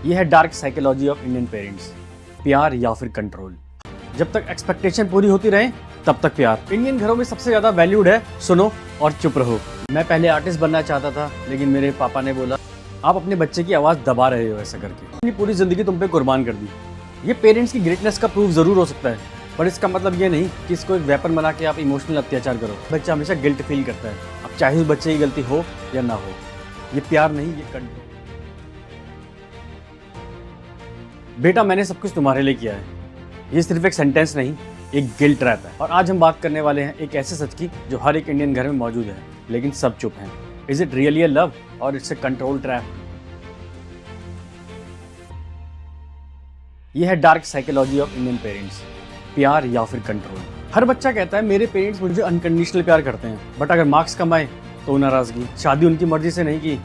ये है dark psychology of Indian parents. प्यार या फिर कंट्रोल। जब तक एक्सपेक्टेशन पूरी होती रहे तब तक प्यार। इंडियन घरों में सबसे ज्यादा वैल्यूड है सुनो और चुप रहो। मैं पहले आर्टिस्ट बनना चाहता था, लेकिन मेरे पापा ने बोला आप अपने बच्चे की आवाज दबा रहे हो ऐसा करके। अपनी पूरी जिंदगी तुम पे कुर्बान कर दी। ये पेरेंट्स की ग्रेटनेस का प्रूफ जरूर हो सकता है, पर इसका मतलब ये नहीं कि इसको एक वेपन बना के आप इमोशनल अत्याचार करो। बच्चा हमेशा गिल्ट फील करता है, अब चाहे उस बच्चे की गलती हो या ना हो। ये प्यार नहीं, ये कंट्रोल। बेटा मैंने सब कुछ तुम्हारे लिए किया है, ये सिर्फ एक सेंटेंस नहीं, एक गिल्ट ट्रैप है। और आज हम बात करने वाले हैं एक ऐसे सच की जो हर एक इंडियन घर में मौजूद है, लेकिन सब चुप हैं। Is it really a love और इट्स अ कंट्रोल ट्रैप? यह है dark psychology of Indian parents. प्यार या फिर कंट्रोल। हर बच्चा कहता है मेरे पेरेंट्स मुझे अनकंडीशनल प्यार करते हैं, बट अगर मार्क्स कम आए तो नाराजगी, शादी उनकी मर्जी से नहीं की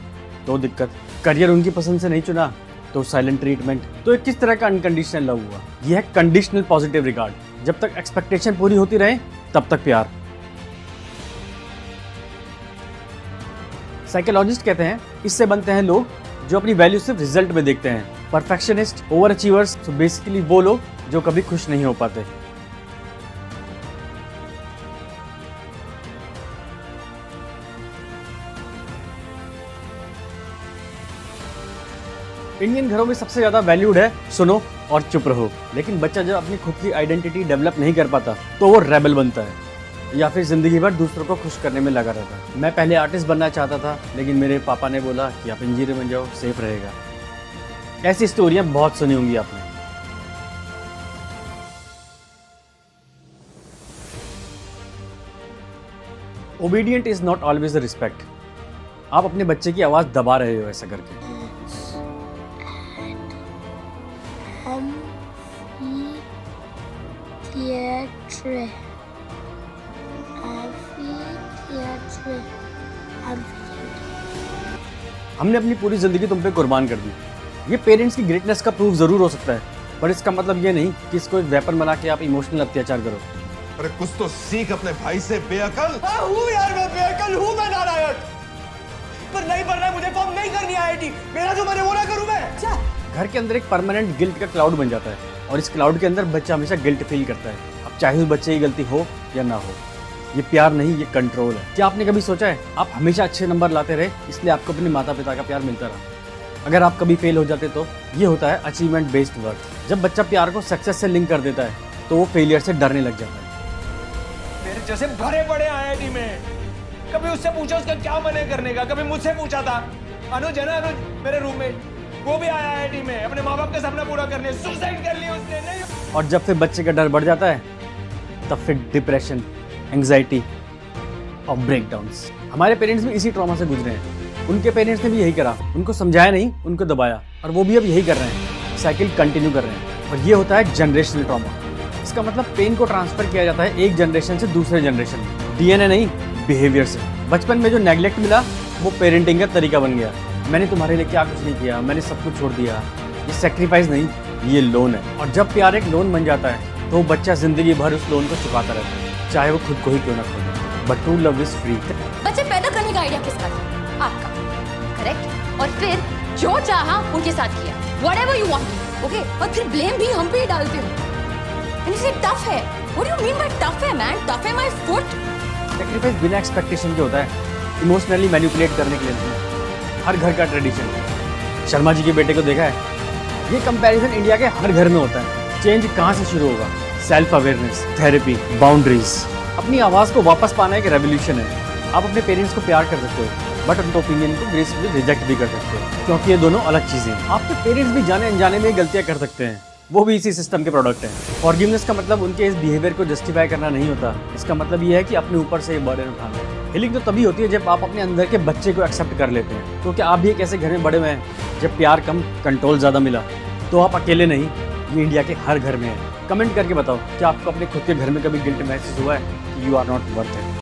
तो दिक्कत, करियर उनकी पसंद से नहीं चुना तो साइलेंट ट्रीटमेंट। तो एक किस तरह का अनकंडीशनल लव हुआ? यह है कंडीशनल पॉजिटिव रिगार्ड। जब तक एक्सपेक्टेशन पूरी होती रहे तब तक प्यार। साइकोलॉजिस्ट कहते हैं इससे बनते हैं लोग जो अपनी वैल्यू सिर्फ रिजल्ट में देखते हैं। परफेक्शनिस्ट, ओवर अचीवर्स, तो बेसिकली वो लोग जो कभी खुश नहीं हो पाते। इंडियन घरों में सबसे ज्यादा वैल्यूड है सुनो और चुप रहो। लेकिन बच्चा जब अपनी खुद की आइडेंटिटी डेवलप नहीं कर पाता तो वो रेबल बनता है या फिर जिंदगी भर दूसरों को खुश करने में लगा रहता है। मैं पहले आर्टिस्ट बनना चाहता था, लेकिन मेरे पापा ने बोला कि आप इंजीनियर बन जाओ, सेफ रहेगा। ऐसी स्टोरियां बहुत सुनी होंगी आपने। Obedient is not always the respect. आप अपने बच्चे की आवाज दबा रहे हो ऐसा करके। हमने अपनी पूरी जिंदगी तुम पे कुर्बान कर दी। ये पेरेंट्स की ग्रेटनेस का प्रूफ जरूर हो सकता है, पर इसका मतलब ये नहीं कि इसको एक वेपन बना के आप इमोशनल अत्याचार करो। अरे कुछ तो सीख अपने भाई से, बेअकल। हूँ यार, मैं बेअकल हूँ, मैं नालायक। पर नहीं पढ़ना है मुझे, फॉर्म नहीं करनी आईआईटी। मेरा जो मैंने वो ना करूँ मैं। घर के अंदर एक परमानेंट गिल्ट का क्लाउड बन जाता है, और इस क्लाउड के अंदर बच्चा हमेशा गिल्ट फील करता है, अब चाहे उस बच्चे की गलती हो या ना हो। ये प्यार नहीं, ये कंट्रोल है। क्या आपने कभी सोचा है आप हमेशा अच्छे नंबर लाते रहे इसलिए आपको अपने माता पिता का प्यार मिलता रहा? अगर आप कभी फेल हो जाते तो ये होता है अचीवमेंट बेस्ड वर्थ। जब बच्चा प्यार को सक्सेस से लिंक कर देता है तो वो फेलियर से डरने लग जाता है। मेरे जैसे भरे पड़े आईआईटी में, कभी उससे पूछा उसका क्या मन है करने का, कभी मुझसे पूछा था। अनुज है ना, अनुज मेरे रूममेट, वो भी आया आईआईटी में अपने माँ बाप का सपना पूरा करने, सुसाइड कर लिया उसने। नहीं, और जब फिर बच्चे का डर बढ़ जाता है तब फिर डिप्रेशन, एंग्जाइटी और ब्रेकडाउन्स। हमारे पेरेंट्स भी इसी ट्रॉमा से गुजरे हैं। उनके पेरेंट्स ने भी यही करा, उनको समझाया नहीं, उनको दबाया, और वो भी अब यही कर रहे हैं। साइकिल कंटिन्यू कर रहे हैं, और ये होता है जनरेशनल ट्रॉमा। इसका मतलब पेन को ट्रांसफर किया जाता है एक जनरेशन से दूसरे जनरेशन में, डीएनए नहीं, बिहेवियर से। बचपन में जो नेग्लेक्ट मिला वो पेरेंटिंग का तरीका बन गया। मैंने तुम्हारे लिए क्या कुछ नहीं किया, मैंने सब कुछ छोड़ दिया। ये सेक्रीफाइस नहीं, ये लोन है। और जब प्यार एक लोन बन जाता है तो बच्चा जिंदगी भर उस लोन को चुकाता रहता है, चाहे वो खुद को ही क्यों ना खोले। But true love is free. बच्चे पैदा करने का आइडिया किसका था? आपका, करेक्ट? और फिर जो चाहा उनके साथ किया, व्हाटएवर यू वांट, ओके? और फिर ब्लेम भी हम पे ही डालते हो। एंड इसे टफ है। What do you mean by tough है मैन? टफ है माय फुट। सेक्रीफाइस बिना एक्सपेक्टेशन के होता है, इमोशनली मैनिपुलेट करने के लिए नहीं। हर घर का ट्रेडिशन है। शर्मा जी के बेटे को देखा है? ये कंपैरिजन इंडिया के हर घर में होता है। चेंज कहाँ से शुरू होगा? Self awareness, therapy, boundaries. अपनी आवाज़ को वापस पाना एक रेवोल्यूशन है। आप अपने पेरेंट्स को प्यार कर सकते हो, बट उनके ओपिनियन को ग्रेसफुली रिजेक्ट भी कर सकते हो, क्योंकि ये दोनों अलग चीज़ें हैं। आपके पेरेंट्स भी जाने अनजाने में गलतियाँ कर सकते हैं, वो भी इसी सिस्टम के प्रोडक्ट हैं। फॉरगिवनेस का मतलब उनके इस बिहेवियर को जस्टिफाई करना नहीं होता। इसका मतलब ये है कि अपने ऊपर से ये बर्डन उठाना। हीलिंग तो तभी होती है जब आप अपने अंदर के बच्चे को एक्सेप्ट कर लेते हैं। तो क्या आप भी एक ऐसे घर में बड़े हुए हैं जब प्यार कम, कंट्रोल ज़्यादा मिला? तो आप अकेले नहीं, ये इंडिया के हर घर में है। कमेंट करके बताओ, क्या आपको अपने खुद के घर में कभी गिल्ट महसूस हुआ है कि you are not worth it?